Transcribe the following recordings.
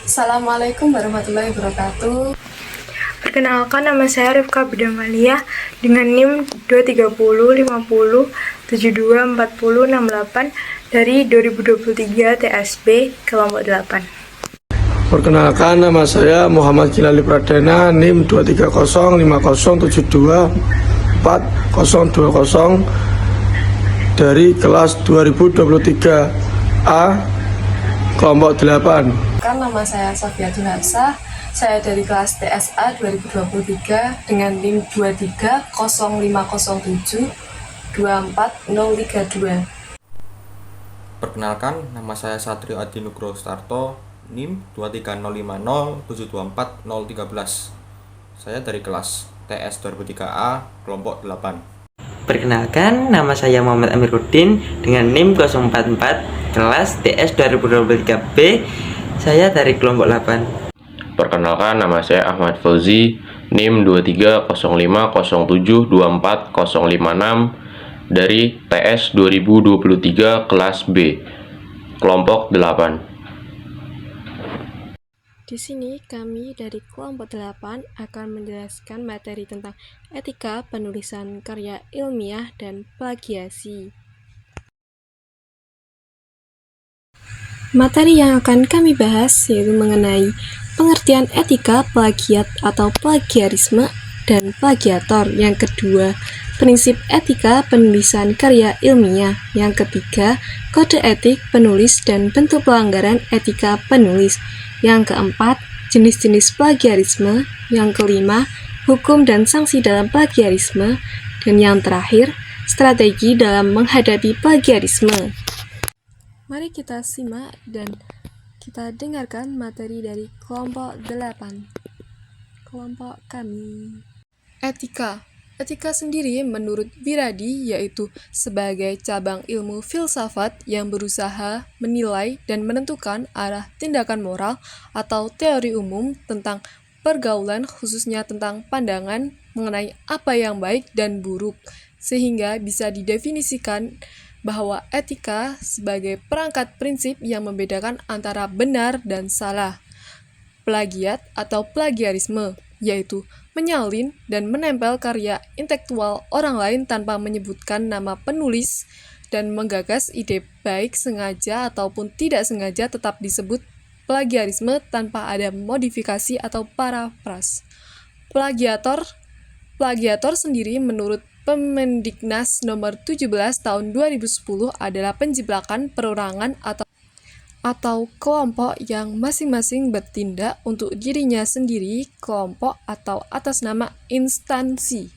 Assalamualaikum warahmatullahi wabarakatuh. Perkenalkan, nama saya Rifka Bidamalia dengan NIM 23050724068 dari 2023 TSB kelompok 8. Perkenalkan, nama saya Muhammad Kilali Pradana, NIM 23050724020 dari kelas 2023A kelompok 8. Nama saya Sofiatul Hafsah, saya dari kelas TSA 2023 dengan NIM 23050724032. Perkenalkan, nama saya Satrio Adi Nugroho Starto, NIM 23050724013. Saya dari kelas TS 2003A kelompok 8. Perkenalkan, nama saya Muhammad Amiruddin dengan NIM 044 kelas TS 2023B. Saya dari kelompok 8. Perkenalkan, nama saya Ahmad Fauzi, NIM 23050724056 dari TS 2023 kelas B, kelompok 8. Di sini kami dari kelompok 8 akan menjelaskan materi tentang etika penulisan karya ilmiah dan plagiasi. Materi yang akan kami bahas yaitu mengenai pengertian etika plagiat atau plagiarisme dan plagiator. Yang kedua, prinsip etika penulisan karya ilmiah. Yang ketiga, kode etik penulis dan bentuk pelanggaran etika penulis. Yang keempat, jenis-jenis plagiarisme. Yang kelima, hukum dan sanksi dalam plagiarisme. Dan yang terakhir, strategi dalam menghadapi plagiarisme. Mari kita simak dan kita dengarkan materi dari kelompok 8. Kelompok kami. Etika. Etika sendiri menurut Wiradi yaitu sebagai cabang ilmu filsafat yang berusaha menilai dan menentukan arah tindakan moral atau teori umum tentang pergaulan, khususnya tentang pandangan mengenai apa yang baik dan buruk, sehingga bisa didefinisikan bahwa etika sebagai perangkat prinsip yang membedakan antara benar dan salah. Plagiat atau plagiarisme yaitu menyalin dan menempel karya intelektual orang lain tanpa menyebutkan nama penulis dan menggagas ide baik sengaja ataupun tidak sengaja tetap disebut plagiarisme tanpa ada modifikasi atau parafras. Plagiator sendiri menurut Permendiknas nomor 17 tahun 2010 adalah penjiplakan perorangan atau kelompok yang masing-masing bertindak untuk dirinya sendiri, kelompok atau atas nama instansi.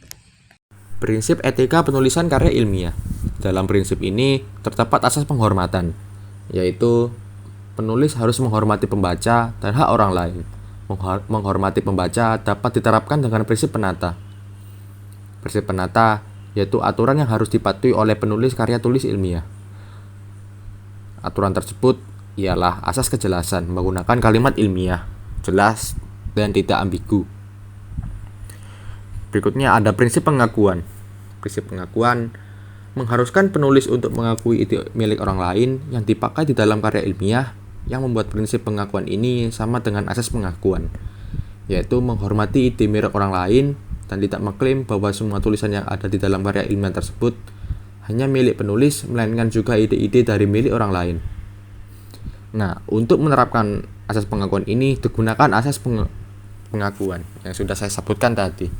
Prinsip etika penulisan karya ilmiah. Dalam prinsip ini terdapat asas penghormatan, yaitu penulis harus menghormati pembaca dan hak orang lain. Menghormati pembaca dapat diterapkan dengan prinsip penata. Prinsip penata yaitu aturan yang harus dipatuhi oleh penulis karya tulis ilmiah. Aturan tersebut ialah asas kejelasan menggunakan kalimat ilmiah, jelas dan tidak ambigu. Berikutnya ada prinsip pengakuan. Prinsip pengakuan mengharuskan penulis untuk mengakui ide milik orang lain yang dipakai di dalam karya ilmiah. Yang membuat prinsip pengakuan ini sama dengan asas pengakuan, yaitu menghormati ide milik orang lain dan tidak mengklaim bahwa semua tulisan yang ada di dalam karya ilmiah tersebut hanya milik penulis, melainkan juga ide-ide dari milik orang lain. Nah, untuk menerapkan asas pengakuan ini digunakan asas pengakuan yang sudah saya sebutkan tadi,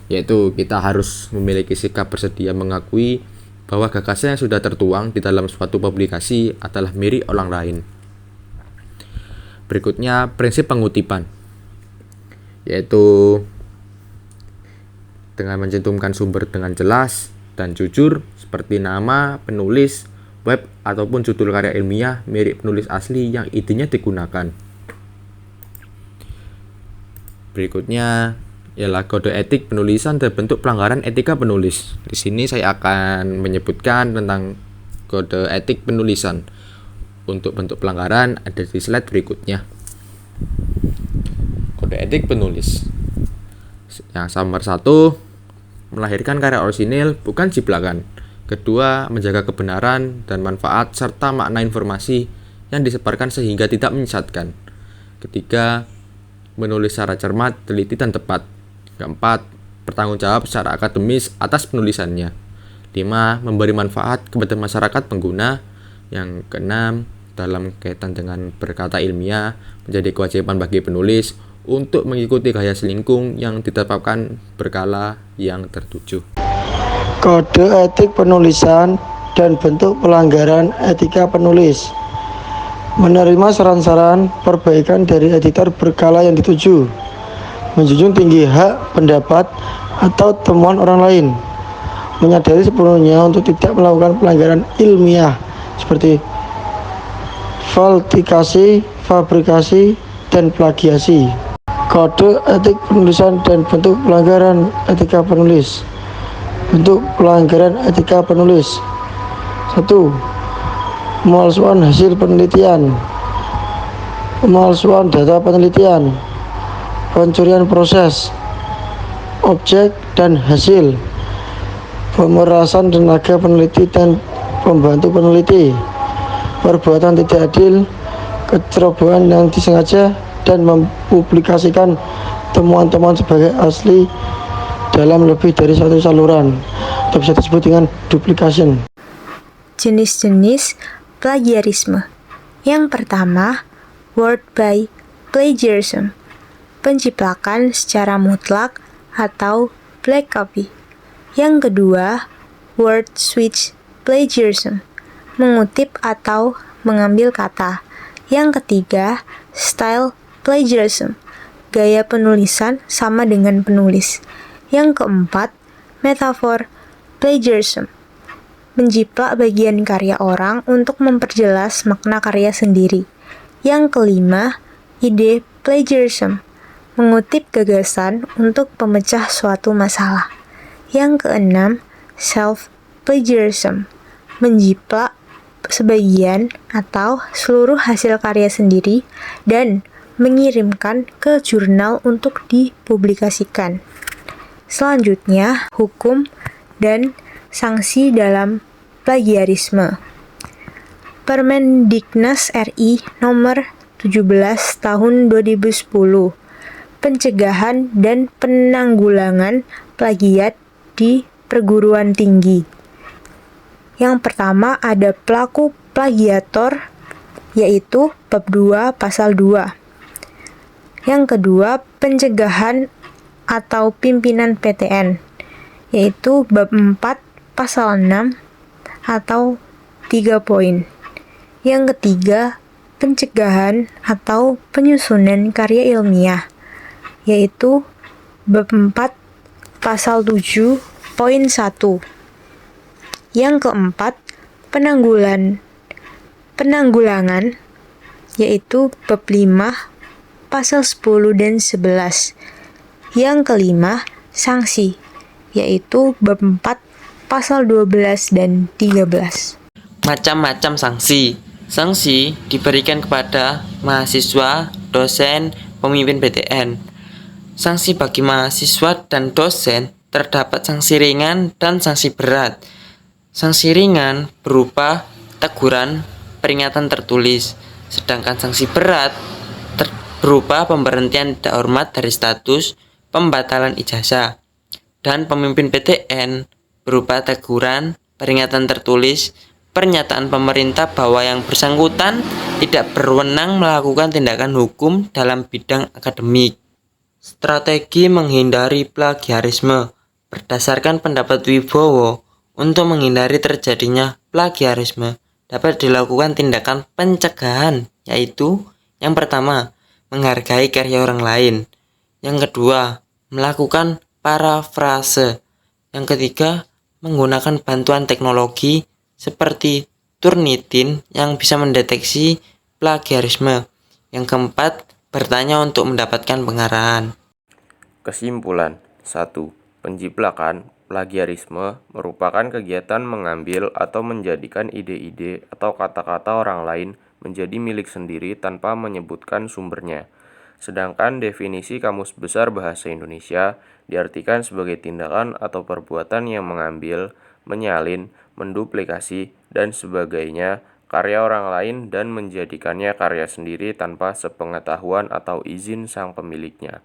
yaitu kita harus memiliki sikap bersedia mengakui bahwa gagasan yang sudah tertuang di dalam suatu publikasi adalah milik orang lain. Berikutnya, prinsip pengutipan, yaitu dengan mencantumkan sumber dengan jelas dan jujur seperti nama, penulis, web, ataupun judul karya ilmiah milik penulis asli yang idenya digunakan. Berikutnya ialah kode etik penulisan dan bentuk pelanggaran etika penulis. Di sini saya akan menyebutkan tentang kode etik penulisan. Untuk bentuk pelanggaran ada di slide berikutnya. Kode etik penulis. Yang nomor 1, melahirkan karya orisinil bukan jiplakan. Kedua, menjaga kebenaran dan manfaat serta makna informasi yang disebarkan sehingga tidak menyesatkan. Ketiga, menulis secara cermat, teliti, dan tepat. Keempat, bertanggung jawab secara akademis atas penulisannya. 5. Memberi manfaat kepada masyarakat pengguna. Yang keenam, dalam kaitan dengan berkata ilmiah, menjadi kewajiban bagi penulis untuk mengikuti gaya selingkung yang ditetapkan berkala yang tertuju. Kode etik penulisan dan bentuk pelanggaran etika penulis. Menerima saran-saran perbaikan dari editor berkala yang dituju. Menjunjung tinggi hak pendapat atau temuan orang lain. Menyadari sepenuhnya untuk tidak melakukan pelanggaran ilmiah seperti falsifikasi, fabrikasi, dan plagiasi. Kode etik penulisan dan bentuk pelanggaran etika penulis. Bentuk pelanggaran etika penulis. 1. Pemalsuan hasil penelitian. Pemalsuan data penelitian. Pencurian proses, objek, dan hasil. Pemerasan tenaga peneliti dan pembantu peneliti. Perbuatan tidak adil, kecerobohan yang disengaja, dan mempublikasikan temuan-temuan sebagai asli dalam lebih dari satu saluran, atau bisa disebut dengan duplication. Jenis-jenis plagiarisme. Yang pertama, word by plagiarism, penciplakan secara mutlak atau black copy. Yang kedua, word switch plagiarism, mengutip atau mengambil kata. Yang ketiga, style plagiarism, gaya penulisan sama dengan penulis. Yang keempat, metaphor plagiarism, menjiplak bagian karya orang untuk memperjelas makna karya sendiri. Yang kelima, ide plagiarism, mengutip gagasan untuk pemecah suatu masalah. Yang keenam, self-plagiarism, menjiplak sebagian atau seluruh hasil karya sendiri dan mengirimkan ke jurnal untuk dipublikasikan. Selanjutnya, hukum dan sanksi dalam plagiarisme. Permendiknas RI nomor 17 tahun 2010, pencegahan dan penanggulangan plagiat di perguruan tinggi. Yang pertama ada pelaku plagiator, yaitu bab 2 pasal 2. Yang kedua, pencegahan atau pimpinan PTN, yaitu bab 4 pasal 6 atau 3 poin. Yang ketiga, pencegahan atau penyusunan karya ilmiah, yaitu bab 4 pasal 7 poin 1. Yang keempat, penanggulangan, yaitu bab 5 pasal 10 dan 11. Yang kelima, sanksi, yaitu bab 4 pasal 12 dan 13. Macam-macam sanksi. Sanksi diberikan kepada mahasiswa, dosen, pemimpin PTN. Sanksi bagi mahasiswa dan dosen terdapat sanksi ringan dan sanksi berat. Sanksi ringan berupa teguran, peringatan tertulis, sedangkan sanksi berat berupa pemberhentian tidak hormat dari status, pembatalan ijazah, dan pemimpin PTN berupa teguran, peringatan tertulis, pernyataan pemerintah bahwa yang bersangkutan tidak berwenang melakukan tindakan hukum dalam bidang akademik. Strategi menghindari plagiarisme. Berdasarkan pendapat Wibowo, untuk menghindari terjadinya plagiarisme dapat dilakukan tindakan pencegahan, yaitu yang pertama, menghargai karya orang lain. Yang kedua, melakukan parafrase. Yang ketiga, menggunakan bantuan teknologi seperti Turnitin yang bisa mendeteksi plagiarisme. Yang keempat, bertanya untuk mendapatkan pengarahan. Kesimpulan 1. Penjiplakan, plagiarisme merupakan kegiatan mengambil atau menjadikan ide-ide atau kata-kata orang lain menjadi milik sendiri tanpa menyebutkan sumbernya. Sedangkan definisi Kamus Besar Bahasa Indonesia diartikan sebagai tindakan atau perbuatan yang mengambil, menyalin, menduplikasi, dan sebagainya karya orang lain dan menjadikannya karya sendiri tanpa sepengetahuan atau izin sang pemiliknya.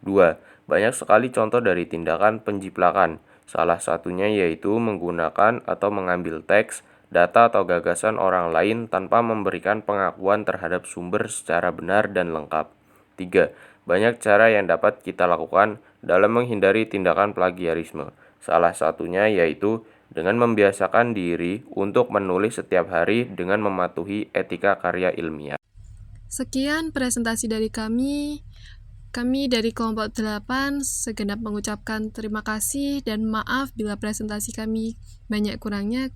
2. Banyak sekali contoh dari tindakan penjiplakan. Salah satunya yaitu menggunakan atau mengambil teks, data atau gagasan orang lain tanpa memberikan pengakuan terhadap sumber secara benar dan lengkap. 3. Banyak cara yang dapat kita lakukan dalam menghindari tindakan plagiarisme. Salah satunya yaitu dengan membiasakan diri untuk menulis setiap hari dengan mematuhi etika karya ilmiah. Sekian presentasi dari kami. Kami dari kelompok 8 segenap mengucapkan terima kasih dan maaf bila presentasi kami banyak kurangnya.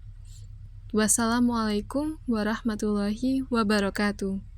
Wassalamualaikum warahmatullahi wabarakatuh.